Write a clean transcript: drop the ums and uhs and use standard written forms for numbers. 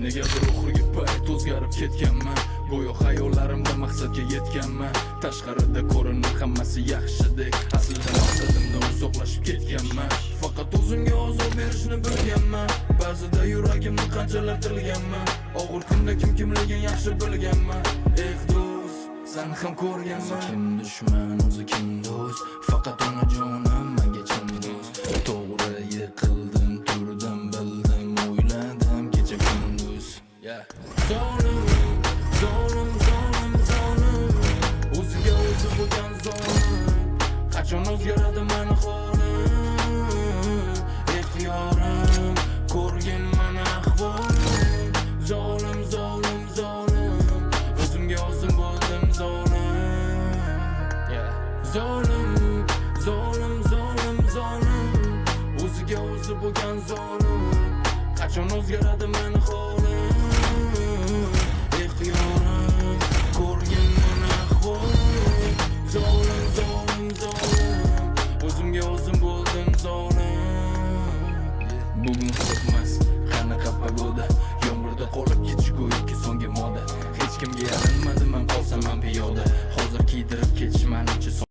Negadir oxirgi payt o'zgarib ketganman. Go'yo xayollarimda maqsadga yetganman. Tashqarida ko'rinib hammasi yaxshidek, aslida maqsadimdan uzoqlashib ketganman. Faqat o'zimga ozor berishni bilganman. Ba'zida yuragimni qanchalar tilganman. Og'ir kunda kimligin yaxshi bilganman. Do'st, sen ham ko'rganman. Kim dushman, o'zi kim do'st? Faqat onajonim menga chin do'st. To'g'ri yiqildim, turdim, bildim, o'yladim kecha kunduz. Zolim, zolim, zolim, zolim, o'ziga o'zi bo'lgan zolim. Qachon o'zgaradi meni holim? Ixtiyorim, ko'rgin meni ahvolim. Zolim, zolim, zolim, o'zimga o'zim bo'ldim zolim. Zolim, zolim, zolim, zolim, o'ziga o'zi bo'lgan zolim. Qachon o'zgaradi meni holim? Ixtiyorim, ko'rgin meni ahvolim. Zolim, zolim, zolim, o'zimga o'zim bo'ldim zolim. Bugun qo'rqmas qanaqa pagoda, yomg'irda qolib ketish go'yoki so'nggi moda. Hech kimga yalinmadim, men qolsam ham piyoda. Hozir kiydirib ketish menimcha